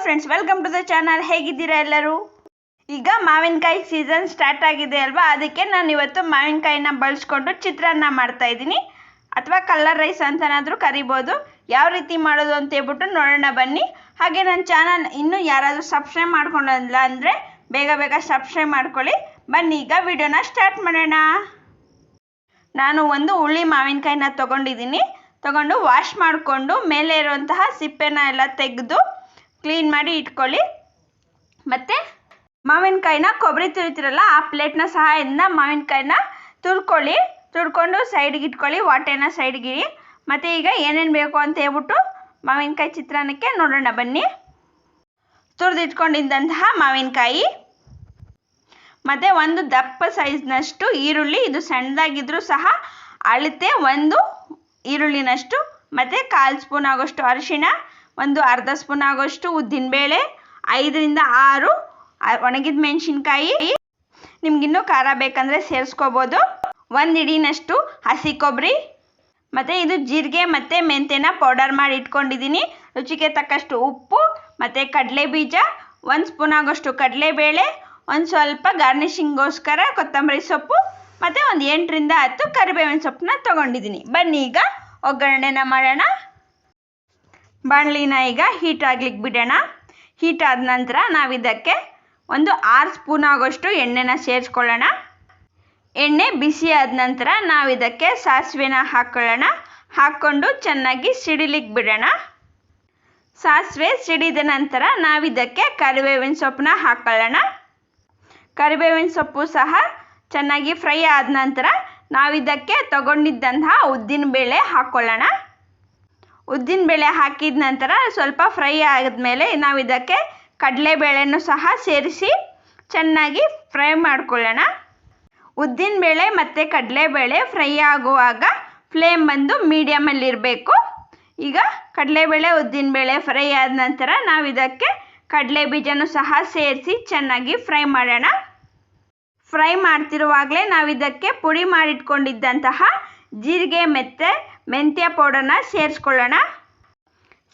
Friends, welcome to the channel. ಹೇಗಿದ್ದೀರಾ ಎಲ್ಲರೂ? ಈಗ ಮಾವಿನಕಾಯಿ ಸೀಸನ್ ಸ್ಟಾರ್ಟ್ ಆಗಿದೆ ಅಲ್ವಾ, ಅದಕ್ಕೆ ನಾನು ಇವತ್ತು ಮಾವಿನಕಾಯಿನ ಬಳಸ್ಕೊಂಡು ಚಿತ್ರಾನ್ನ ಮಾಡ್ತಾ ಇದ್ದೀನಿ, ಅಥವಾ ಕಲರ್ ರೈಸ್ ಅಂತನಾದರೂ ಕರಿಬೋದು. ಯಾವ ರೀತಿ ಮಾಡೋದು ಅಂತ ಹೇಳ್ಬಿಟ್ಟು ನೋಡೋಣ ಬನ್ನಿ. ಹಾಗೆ ನನ್ನ ಚಾನಲ್ ಇನ್ನೂ ಯಾರಾದರೂ ಸಬ್ಸ್ಕ್ರೈಬ್ ಮಾಡ್ಕೊಂಡಿಲ್ಲ ಅಂದರೆ ಬೇಗ ಬೇಗ ಸಬ್ಸ್ಕ್ರೈಬ್ ಮಾಡ್ಕೊಳ್ಳಿ. ಬನ್ನಿ ಈಗ ವಿಡಿಯೋನ ಸ್ಟಾರ್ಟ್ ಮಾಡೋಣ. ನಾನು ಒಂದು ಹುಳಿ ಮಾವಿನಕಾಯಿನ ತಗೊಂಡು ವಾಶ್ ಮಾಡಿಕೊಂಡು ಮೇಲೆ ಇರುವಂತಹ ಸಿಪ್ಪೆನ ಎಲ್ಲ ತೆಗೆದು ಕ್ಲೀನ್ ಮಾಡಿ ಇಟ್ಕೊಳ್ಳಿ. ಮತ್ತು ಮಾವಿನಕಾಯಿನ ಕೊಬ್ಬರಿ ತುರಿತಿರಲ್ಲ, ಆ ಪ್ಲೇಟ್ನ ಸಹಾಯದಿಂದ ಮಾವಿನಕಾಯಿನ ತುರ್ಕೊಂಡು ಸೈಡ್ಗೆ ಇಟ್ಕೊಳ್ಳಿ, ವಾಟೆನ ಸೈಡ್ಗೆ ಇಡಿ. ಮತ್ತು ಈಗ ಏನೇನು ಬೇಕು ಅಂತ ಹೇಳ್ಬಿಟ್ಟು ಮಾವಿನಕಾಯಿ ಚಿತ್ರಾನ್ನಕ್ಕೆ ನೋಡೋಣ ಬನ್ನಿ. ತುರಿದಿಟ್ಕೊಂಡಿದ್ದಂತಹ ಮಾವಿನಕಾಯಿ, ಮತ್ತು ಒಂದು ದಪ್ಪ ಸೈಜ್ನಷ್ಟು ಈರುಳ್ಳಿ, ಇದು ಸಣ್ಣದಾಗಿದ್ದರೂ ಸಹ ಅಳತೆ ಒಂದು ಈರುಳ್ಳಿನಷ್ಟು, ಮತ್ತು 1/4 ಸ್ಪೂನ್ ಆಗೋಷ್ಟು ಅರಿಶಿಣ, ಒಂದು ಅರ್ಧ ಸ್ಪೂನ್ ಆಗೋಷ್ಟು ಉದ್ದಿನಬೇಳೆ, 5 ರಿಂದ 6 ಒಣಗಿದ ಮೆಣಸಿನ್ಕಾಯಿ, ನಿಮ್ಗಿನ್ನೂ ಖಾರ ಬೇಕಂದರೆ ಸೇರಿಸ್ಕೋಬೋದು, 1 ಹಿಡಿನಷ್ಟು ಹಸಿ ಕೊಬ್ಬರಿ, ಮತ್ತು ಇದು ಜೀರಿಗೆ ಮತ್ತು ಮೆಂತ್ಯನ ಪೌಡರ್ ಮಾಡಿ ಇಟ್ಕೊಂಡಿದ್ದೀನಿ, ರುಚಿಗೆ ತಕ್ಕಷ್ಟು ಉಪ್ಪು, ಮತ್ತು ಕಡಲೆ ಬೀಜ, 1 ಸ್ಪೂನ್ ಆಗೋಷ್ಟು ಕಡಲೆಬೇಳೆ, ಒಂದು ಸ್ವಲ್ಪ ಗಾರ್ನಿಷಿಂಗ್ಗೋಸ್ಕರ ಕೊತ್ತಂಬರಿ ಸೊಪ್ಪು, ಮತ್ತು ಒಂದು 8 ರಿಂದ 10 ಕರಿಬೇವಿನ ಸೊಪ್ಪನ್ನ ತೊಗೊಂಡಿದ್ದೀನಿ. ಬನ್ನಿ ಈಗ ಒಗ್ಗರಣೆನ ಮಾಡೋಣ. ಬಾಣಲಿನ ಈಗ ಹೀಟ್ ಆಗ್ಲಿಕ್ಕೆ ಬಿಡೋಣ. ಹೀಟ್ ಆದ ನಂತರ ನಾವಿದಕ್ಕೆ ಒಂದು 6 ಸ್ಪೂನ್ ಆಗೋಷ್ಟು ಎಣ್ಣೆನ ಸೇರಿಸ್ಕೊಳ್ಳೋಣ. ಎಣ್ಣೆ ಬಿಸಿ ಆದ ನಂತರ ನಾವಿದಕ್ಕೆ ಸಾಸಿವೆನ ಹಾಕ್ಕೊಂಡು ಚೆನ್ನಾಗಿ ಸಿಡಿಲಿಕ್ಕೆ ಬಿಡೋಣ. ಸಾಸಿವೆ ಸಿಡಿದ ನಂತರ ನಾವಿದಕ್ಕೆ ಕರಿಬೇವಿನ ಸೊಪ್ಪನ್ನ ಹಾಕ್ಕೊಳ್ಳೋಣ. ಕರಿಬೇವಿನ ಸೊಪ್ಪು ಸಹ ಚೆನ್ನಾಗಿ ಫ್ರೈ ಆದ ನಂತರ ನಾವಿದಕ್ಕೆ ತಗೊಂಡಿದ್ದಂತಹ ಉದ್ದಿನಬೇಳೆ ಹಾಕ್ಕೊಳ್ಳೋಣ. ಉದ್ದಿನಬೇಳೆ ಹಾಕಿದ ನಂತರ ಸ್ವಲ್ಪ ಫ್ರೈ ಆದಮೇಲೆ ನಾವಿದಕ್ಕೆ ಕಡಲೆಬೇಳೆನೂ ಸಹ ಸೇರಿಸಿ ಚೆನ್ನಾಗಿ ಫ್ರೈ ಮಾಡ್ಕೊಳ್ಳೋಣ. ಉದ್ದಿನಬೇಳೆ ಮತ್ತು ಕಡಲೆಬೇಳೆ ಫ್ರೈ ಆಗುವಾಗ ಫ್ಲೇಮ್ ಬಂದು ಮೀಡಿಯಮಲ್ಲಿರಬೇಕು. ಈಗ ಕಡಲೆಬೇಳೆ ಉದ್ದಿನಬೇಳೆ ಫ್ರೈ ಆದ ನಂತರ ನಾವಿದಕ್ಕೆ ಕಡಲೆ ಬೀಜನೂ ಸಹ ಸೇರಿಸಿ ಚೆನ್ನಾಗಿ ಫ್ರೈ ಮಾಡೋಣ. ಫ್ರೈ ಮಾಡ್ತಿರುವಾಗಲೇ ನಾವಿದಕ್ಕೆ ಪುಡಿ ಮಾಡಿಟ್ಕೊಂಡಿದ್ದಂತಹ ಜೀರಿಗೆ ಮತ್ತು ಮೆಂತ್ಯ ಪೌಡರ್ನ ಸೇರಿಸ್ಕೊಳ್ಳೋಣ.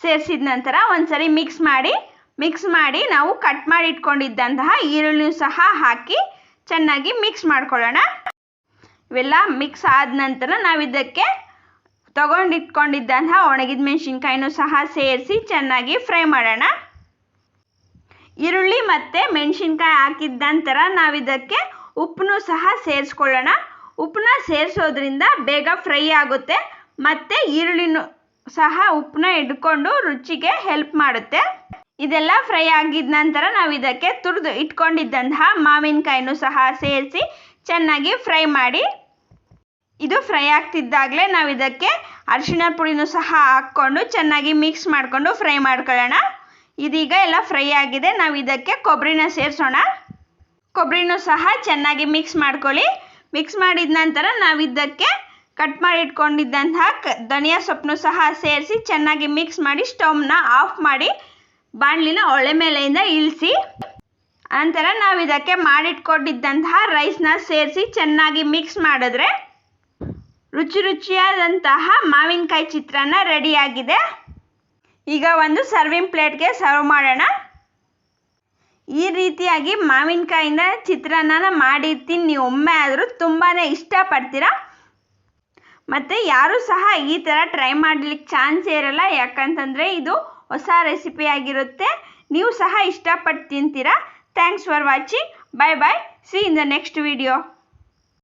ಸೇರಿಸಿದ ನಂತರ ಒಂದ್ಸರಿ ಮಿಕ್ಸ್ ಮಾಡಿ ನಾವು ಕಟ್ ಮಾಡಿ ಇಟ್ಕೊಂಡಿದ್ದಂತಹ ಈರುಳ್ಳಿ ಸಹ ಹಾಕಿ ಚೆನ್ನಾಗಿ ಮಿಕ್ಸ್ ಮಾಡ್ಕೊಳ್ಳೋಣ. ಇವೆಲ್ಲ ಮಿಕ್ಸ್ ಆದ ನಂತರ ನಾವಿದಕ್ಕೆ ತಗೊಂಡಿಟ್ಕೊಂಡಿದ್ದಂತಹ ಒಣಗಿದ ಮೆಣಸಿನ್ಕಾಯಿನೂ ಸಹ ಸೇರಿಸಿ ಚೆನ್ನಾಗಿ ಫ್ರೈ ಮಾಡೋಣ. ಈರುಳ್ಳಿ ಮತ್ತು ಮೆಣಸಿನ್ಕಾಯಿ ಹಾಕಿದ ನಂತರ ನಾವಿದಕ್ಕೆ ಉಪ್ಪನ್ನು ಸಹ ಸೇರಿಸ್ಕೊಳ್ಳೋಣ. ಉಪ್ಪನ್ನ ಸೇರಿಸೋದ್ರಿಂದ ಬೇಗ ಫ್ರೈ ಆಗುತ್ತೆ, ಮತ್ತು ಈರುಳ್ಳಿನೂ ಸಹ ಉಪ್ಪನ್ನ ಹಿಡ್ಕೊಂಡು ರುಚಿಗೆ ಹೆಲ್ಪ್ ಮಾಡುತ್ತೆ. ಇದೆಲ್ಲ ಫ್ರೈ ಆಗಿದ ನಂತರ ನಾವಿದಕ್ಕೆ ತುರಿದು ಇಟ್ಕೊಂಡಿದ್ದಂತಹ ಮಾವಿನಕಾಯಿನೂ ಸಹ ಸೇರಿಸಿ ಚೆನ್ನಾಗಿ ಫ್ರೈ ಮಾಡಿ. ಇದು ಫ್ರೈ ಆಗ್ತಿದ್ದಾಗಲೇ ನಾವಿದಕ್ಕೆ ಅರಿಶಿಣ ಪುಡಿನೂ ಸಹ ಹಾಕ್ಕೊಂಡು ಚೆನ್ನಾಗಿ ಮಿಕ್ಸ್ ಮಾಡಿಕೊಂಡು ಫ್ರೈ ಮಾಡ್ಕೊಳ್ಳೋಣ. ಇದೀಗ ಎಲ್ಲ ಫ್ರೈ ಆಗಿದೆ. ನಾವು ಇದಕ್ಕೆ ಕೊಬ್ಬರಿನ ಸೇರಿಸೋಣ. ಕೊಬ್ಬರಿನೂ ಸಹ ಚೆನ್ನಾಗಿ ಮಿಕ್ಸ್ ಮಾಡ್ಕೊಳ್ಳಿ. ಮಿಕ್ಸ್ ಮಾಡಿದ ನಂತರ ನಾವಿದ್ದಕ್ಕೆ ಕಟ್ ಮಾಡಿ ಇಟ್ಕೊಂಡಿದ್ದಂತಹ ಧನಿಯಾ ಸೊಪ್ಪನ್ನು ಸಹ ಸೇರಿಸಿ ಚೆನ್ನಾಗಿ ಮಿಕ್ಸ್ ಮಾಡಿ ಸ್ಟವ್ನ ಆಫ್ ಮಾಡಿ ಬಾಣಲಿನ ಒಲೆ ಮೇಲೆಯಿಂದ ಇಳಿಸಿ, ನಂತರ ನಾವಿದಕ್ಕೆ ಮಾಡಿಟ್ಕೊಂಡಿದ್ದಂತಹ ರೈಸ್ನ ಸೇರಿಸಿ ಚೆನ್ನಾಗಿ ಮಿಕ್ಸ್ ಮಾಡಿದ್ರೆ ರುಚಿಯಾದಂತಹ ಮಾವಿನಕಾಯಿ ಚಿತ್ರಾನ್ನ ರೆಡಿಯಾಗಿದೆ. ಈಗ ಒಂದು ಸರ್ವಿಂಗ್ ಪ್ಲೇಟ್ಗೆ ಸರ್ವ್ ಮಾಡೋಣ. ಈ ರೀತಿಯಾಗಿ ಮಾವಿನಕಾಯಿಂದ ಚಿತ್ರಾನ್ನ ಮಾಡಿರ್ತೀನಿ, ನೀವು ಒಮ್ಮೆ ಆದರೂ ತುಂಬಾ ಇಷ್ಟಪಡ್ತೀರಾ. ಮತ್ತು ಯಾರೂ ಸಹ ಈ ಥರ ಟ್ರೈ ಮಾಡಲಿಕ್ಕೆ ಚಾನ್ಸೇ ಇರಲ್ಲ, ಯಾಕಂತಂದರೆ ಇದು ಹೊಸ ರೆಸಿಪಿ ಆಗಿರುತ್ತೆ. ನೀವು ಸಹ ಇಷ್ಟಪಟ್ಟು ತಿಂತೀರಾ. Thanks for watching. Bye bye. See in the next video.